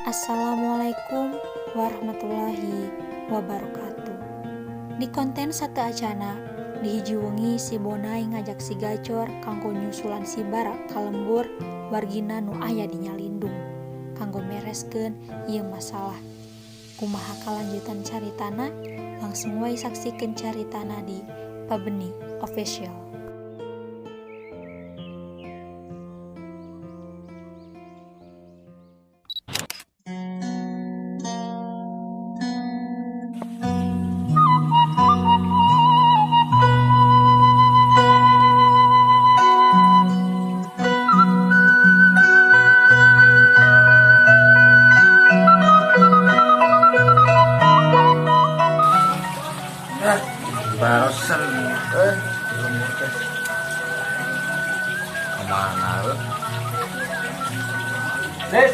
Assalamualaikum warahmatullahi wabarakatuh. Di konten Sate Acana dihiji wengi si Bonai ngajak si Gacor kanggo nyusulan si Barak kalembur wargina nu aya di Nyalindung kanggo mereskeun ieu masalah. Kumaha kalanjutan caritana langsung wae saksikeun caritana di Pabeni Official. Barusan belum mutus kemana lu? Des,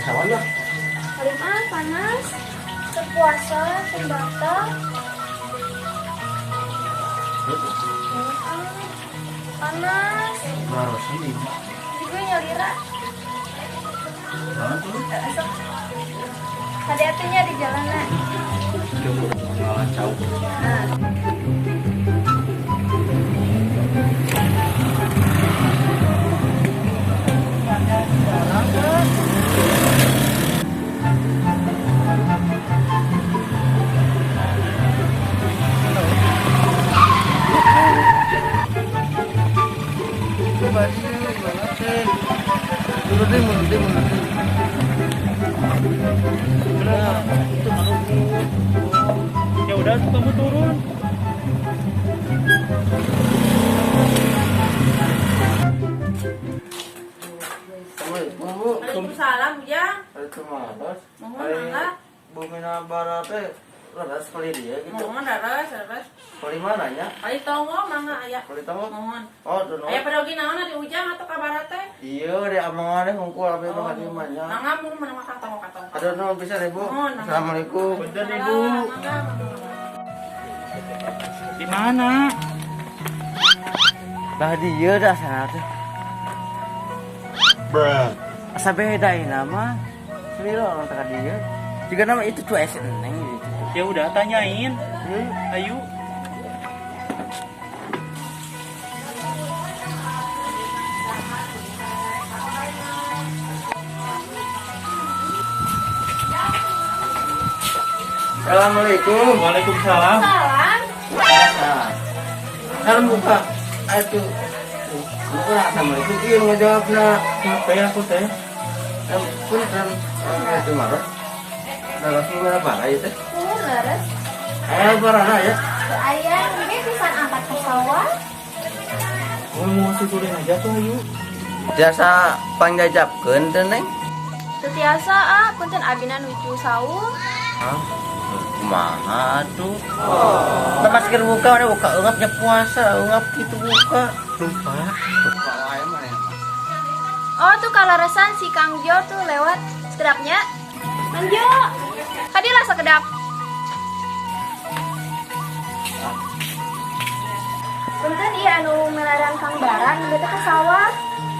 sawan lah. Kalimah panas, sepuasa, sembata. Panas. Barusan ini. Juga nyalira. Mana tuh? Esok. Hati-hatinya di jalanan. Malah jauh. Ya udah, kamu turun. Assalamualaikum Bu. Waalaikumsalam, Bujang. Waalaikumsalam. Mohon mangga. Bu Mina Barat teh leres kali dia gitu. Mohon daras. Kali mana nya? Kali tongo mangga aya. Kali tamu? Mohon. Oh, tuh no. Aya pedogi naon di Ujang atau kabar teh? Iya, di amangannya ngungkul apa yang di mana? Mangga mun menang tongo. Aduh, no, bisa deh Bu. Mohon. Assalamualaikum. Bener Ibu. Mangga. Di mana? Lah dia dah sana teh. Asa beda ini nama. Selilo orang teka dia. Jika nama itu tuh SN gitu. Ya udah, tanyain. Ayo. Assalamualaikum. Waalaikumsalam. Salam. Nah, salam buka. Aduh. Buka assalamualaikum. Iya ngejawab nak. Kenapa ya aku teh? Pun kan itu marah. Dalam mana barang itu? Leres. Barang ya. Ayah, ini bisa angkat pesawat. Mau syukurin aja tuh, ayo. Jasa pangjajabkeun teh Neng. Setiasa punten abina nuju saung. Hah? Kumaha tuh? Oh. Masker buka udah buka ungapnya puasa, ungap gitu buka. Lupa. Lupa wae mah ya. Oh tuh kalaresan si Kang Jo tuh lewat sekedapnya. Kang Jo, kadilah sekedap. Punten iya anu melarang Kang Barang, beta ke sawah.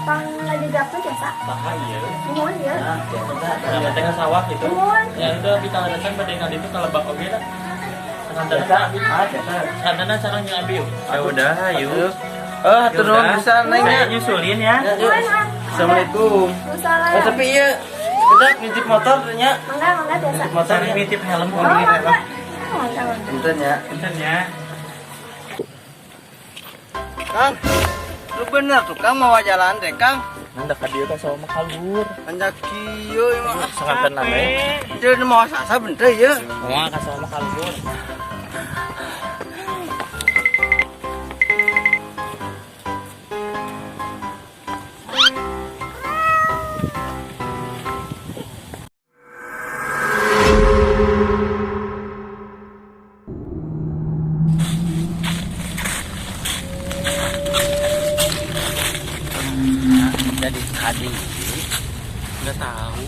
Kang ngajegapkeun jasa. Bahaya. Mohon ya. Yang tengah sawah itu. Mohon. Ya itu kita ngadakan pada yang itu kalau bak oge dah. Santana cara ngambil. Ya udah, ayo. Hatur nuhun pisan Neng nya. Saya nyusulin ya. Mohon. Assalamualaikum. Waalaikumsalam. Tapi ieu sekedap ngintip motor nya. Mangga biasa. Ngintip motor Cari nya. nitip helm Oh, kuning mangga. helm. Mangga. Punten ya. Punten ya. Kang. Lu bener tuh Kang mau jalan teh Kang. Nanda ka dieu ka sama kalbur. Anjak kieu mah. Sangat tenang ya. Jadi mau asa bener ya. Moal ka sama kalbur. Jadi tadi Nggak tahu.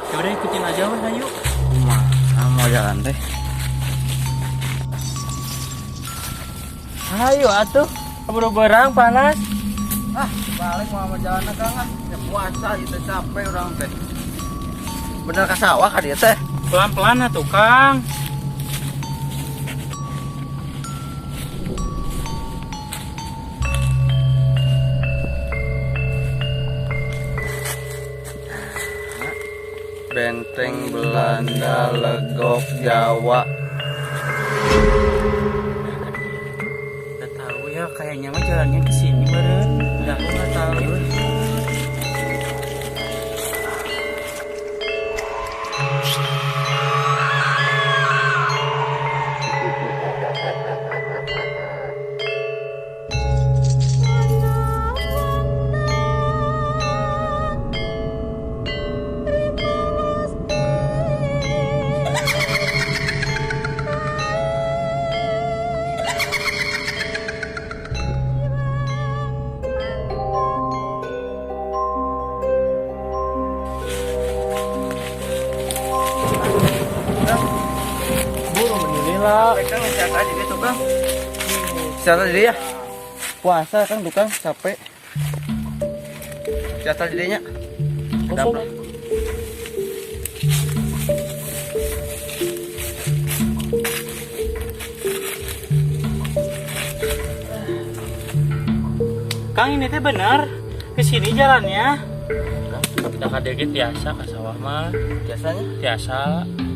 Ya udah ikutin aja weh, ayo. Mau jalan teh. Ayo atuh. Keburu berang panas. Balik mau jalan Kang ah. Ya puasa itu capek orang teh. Bener ka sawah ka dieu teh. Pelan-pelan atuh, Kang. Benteng Belanda Legok Jawa. Nggak tahu ya, kayaknya mah jalannya ke sini meren. Udah aku nggak tahu. Kang ngecek aja gitu Kang. Secara diri ya. Puasa kan tukang capek. Secara dirinya. Dapat. Kang, ini teh benar. Ke sini jalannya. Kita kaget biasa ke sawah mah. Biasanya Biasa.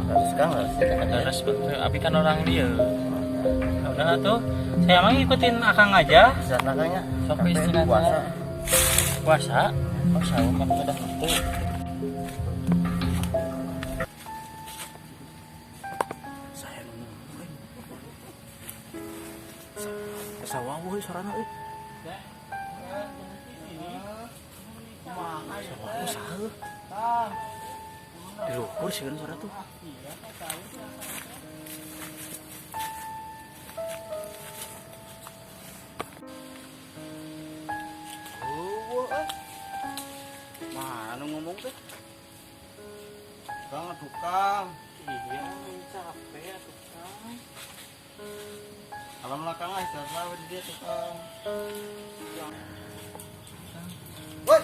harus Kang harus Terus tapi kan orang dia. Nah, udah tuh. Saya mah ngikutin Akang aja. bisa nakanya. Sok istirahat. Puasa. Puasa. Oh, sahur kan udah mampu. Sawah euy sorana euy. Di luhur sih kan suara tuh. Mana ngomong tuh? Kang tukang. Iya, capek ya tukang. Alam lakang ah, istirahat di dia tukang. Woi.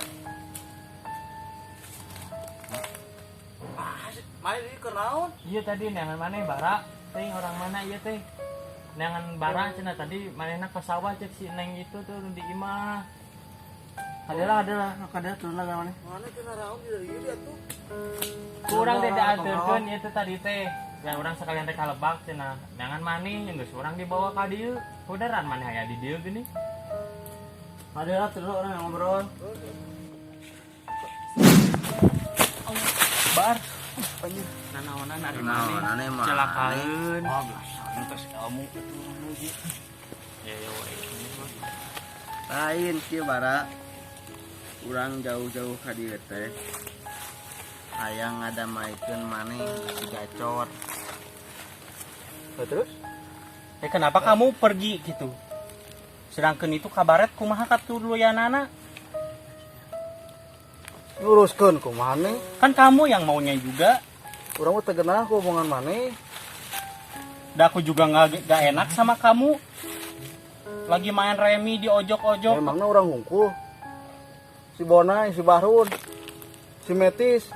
Main di kenaon? Iya tadi neangan mana bara? Teh orang mana iya teh? Neangan bara cenah tadi manehna ke sawah cek si Neng itu tuh di imah. Adalah Kada turun lagi mana? Mana kena raung di dia tuh. kurang teh diaturkeun itu tadi teh. Ya orang sekalian teh kalebak cenah. Neangan maneh yang geus urang dibawa ka dieu. Kudaran maneh aya di dieu gini. Adalah terus orang yang ngobrol. Bar. Nanaonan ari maneh. Celakaeun. Oh, belasan tos kamu itu lagi. Ya ya we. Lain kieu bara. Urang jauh-jauh ka dieu teh. Hayang ngadamaikeun maneh si Gacor. Terus? Kenapa kamu pergi gitu? Sedangkan itu kabaret kumaha katuluyanana? Luruskeun ku maneh. Kan kamu yang maunya juga. Urang mah teu geunah ku omongan maneh. Dan aku juga nggak enak sama kamu. Lagi main remi di ojok-ojok. Emangna urang hungkul. Si Bonai, si Bahrun, si Metis.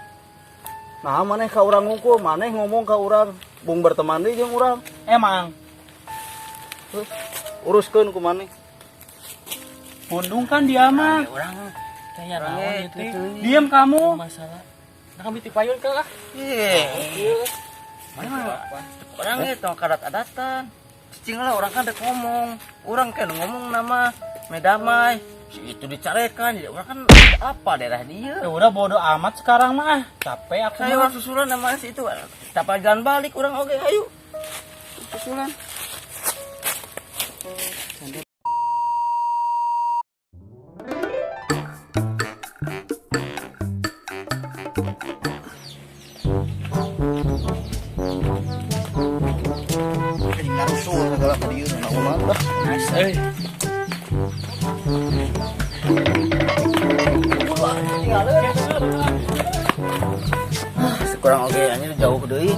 Nah, maneh ka urang hungkul, maneh ngomong ka urang bung berteman deui jeung urang. Emang Uruskeun ku maneh. pundung kan dia mah. Urang Kayak Orangnya naon itu. gitu. Diam kamu. Masalah. Nah, kami tipayun ke lah. Orang itu kadat-adatan. Cicing lah orang kan dek ngomong. Orang kan ngomong nama medamai. Si itu dicarekan. Jadi orang kan apa daerah dia. Ya udah bodo amat sekarang mah. Capek aku Ayo mah. susulan nama si itu. Tapi jalan balik orang oke ayo. Susulan. Ngarusul segala tadi nak ulang dah. Nice, euy. Tinggal kurang oke anjir jauh deui.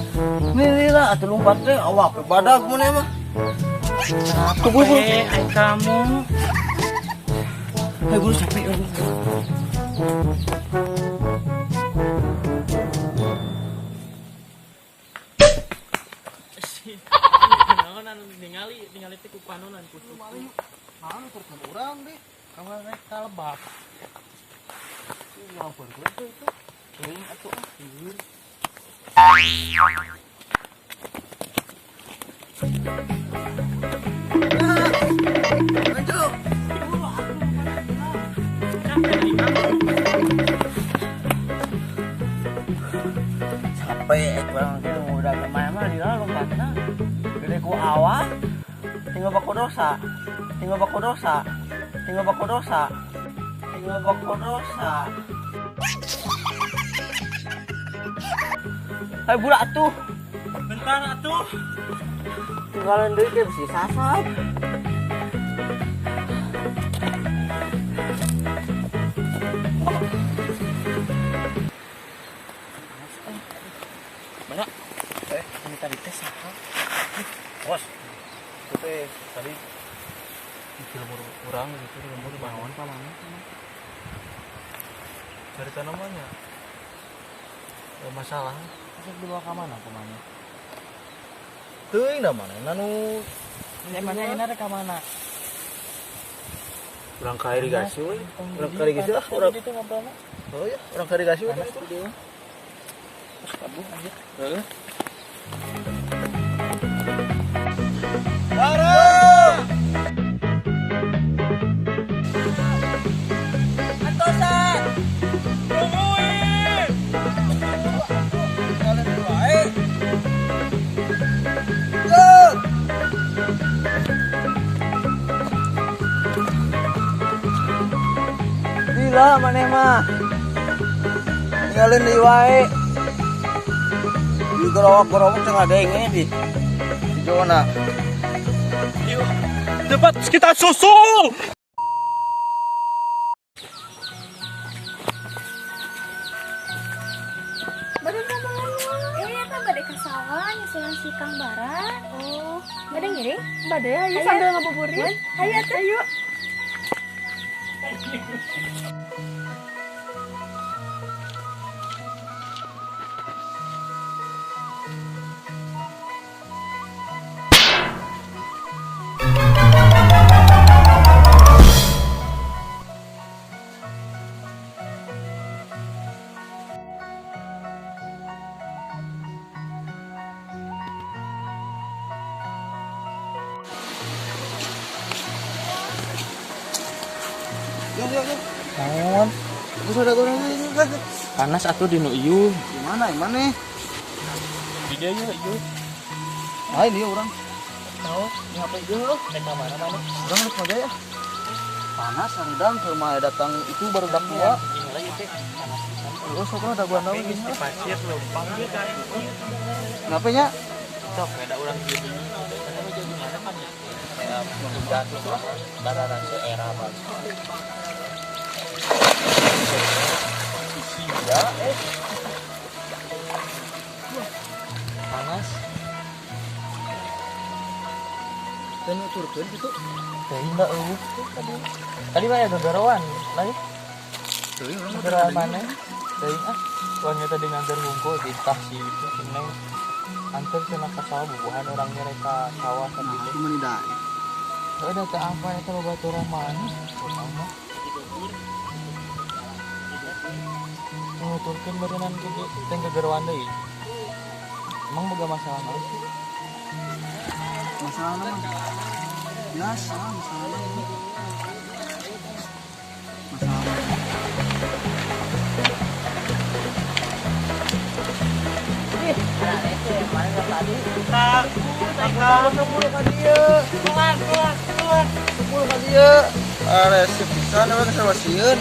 Milihlah atuh lompat teh awak badag mun mah. Capek ai kamu. Hai guru capek aku. Naon anu ningali teh ku panonan ku suku. Mana terkan urang deh. Kamu rek kalebab. Lapor gue itu. Teuing atuh ah. Maju. Capek kurang teh udah kemana mah di lompatna. Gede ku awak. Tinggal baku dosa. Tinggal baku dosa. Tinggal baku dosa. Tinggal baku dosa. Hai budak atuh. Bentar atuh. Tinggalan deui ge bisi sasap. Mana? Ini tadi teh saha? Bos. Itu teh tadi Di lembur urang gitu, di lembur bawaan ka mana? Cari tanamannya. Masalah. Masuk dibawa ke mana? Kemana? teuing da manehna nu Emangnya ini ada ke mana? urang ka irigasi we. Urang ka irigasi lah urang. Itu ngobrolnya. Oh ya, urang ka irigasi we. Panas tuh dia. Terus kabur aja. Heeh. Gila maneh mah. Tinggalin deui wae. Di gerowak-gerowak teh ngadenge di zona. Cepat kita susu. Bade kemana? Eta bade ke sawah nyusulan si Kang Barat. Oh, bade ngiring? Bade ayo sambil ngabuburit. Ayo atuh. Ayo. Naon? Geus ada goreng. Panas atuh di nu ieu. Gimana? Gimana? Di dia ieu. Ah ini orang. Tahu? Di HP ieu. Nek ka mana mana? Orang harus aja ya. Panas harudang ke rumah datang itu baru dak dua. Ini lagi teh panas pisan. Terus sok ada gua naon Ini di pasir leumpang ge kan. Kenapa nya? Sok beda urang ieu ini. Karena mah jadi mana kan ya. Ya menunjang itu bararan era banget. Ya, Panas. dan turun gitu. Teuing da eueuh tadi. Tadi mah ada garawan. Lagi Teuing orang garawan mana? Teuing ah. Soalnya tadi nganter hungkul di tas sih itu seneng. Antar cenah ka sawah bubuhan orang mereka sawah tadi teh. cuma tidak. Ada teh apa eta babaturan mana? Sama. Oh, turkeun berenang ke teh garawan deui. Emang boga masalah naon sih? Masalah mah biasa masalah ini. Masalah. Ada sip pisan apa sama sieun.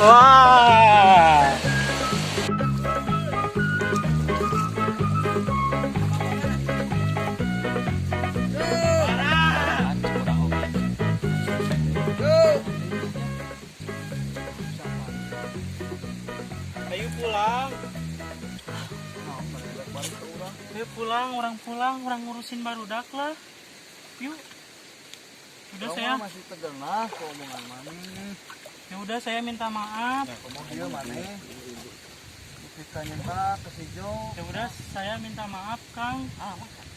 Wah. orang pulang, orang ngurusin barudak lah. Yuk. Udah saya. masih tegengah ke omongan mana. Ya udah saya minta maaf. Kemudian mana? Kita nyentak ke si Jo. Ya udah saya minta maaf Kang.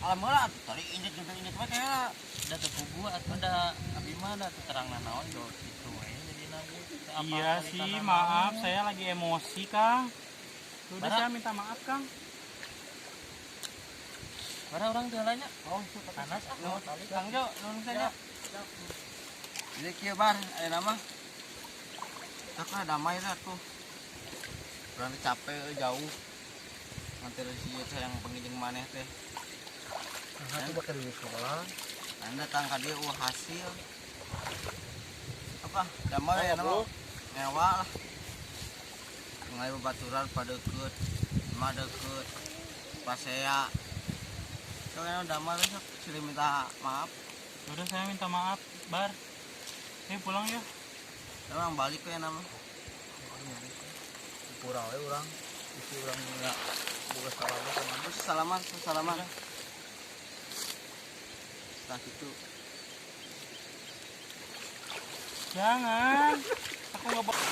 Alhamdulillah tadi injet mah kayak udah terpugu atau udah abi mah da terang naon do gitu we jadi lagi. Iya sih, maaf saya lagi emosi Kang. Ya udah saya minta maaf Kang. Mana orang jalannya? Oh, panas ah. Kang Jo, nuhun saja. Jadi kieu bar aya nama. Kakak damai lah tuh. Berarti capek jauh. Nanti si teh yang pengiling maneh teh. Nah, itu bakal di sekolah. Anda tangka dia hasil. Apa? Damai ya nama. Nyewa lah. Ngai babaturan pada deket. Mah deket. Pasea. Soalnya damai lah sih minta maaf. Ya udah saya minta maaf, Bar. Ayo pulang ya. Emang balik ke nama. Kurang we urang. Isi urang enggak boga salaman. Salaman. Tah itu. Jangan. Aku nggak bakal.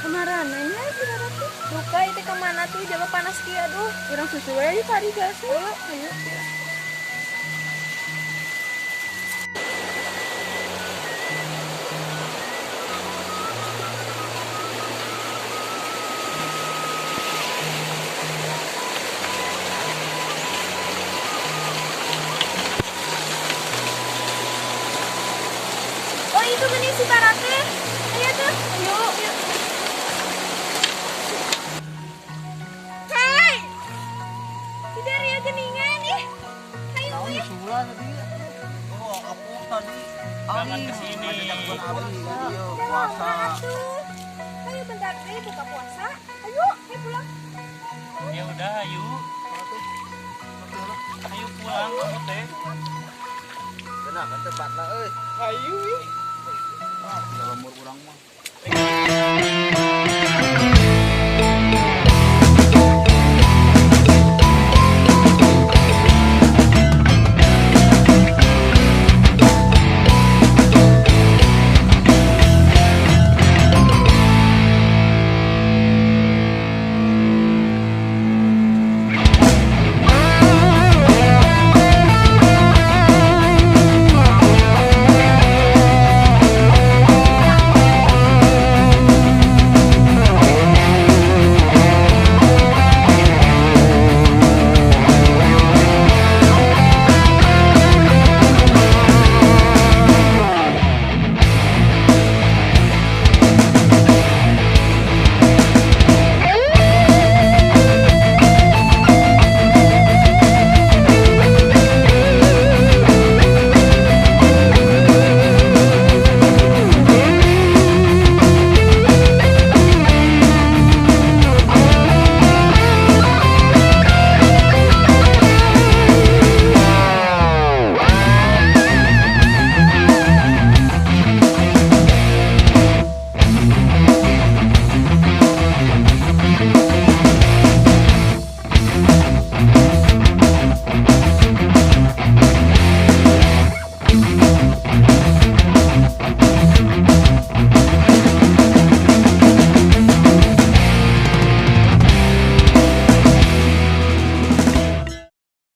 Kemarin nanya sudah ratu. Luka itu kemana tuh? Jaga panas kia aduh. Orang sesuai di tadi gas. Ayo. Oh itu benih si Barate. Ayo tuh. Ayo. Hai. Tidak ya geningan ih. Ayo Tahu ya. sula tadi. Oh, aku tadi Jangan kesini. Iya, puasa. Atuh. Ayo bentar deh buka puasa. Ayo pulang. Ya udah, ayo. Ayo pulang kamu teh. Benar kan tempatna euy. Ayo. Wah, udah lemur urang mah.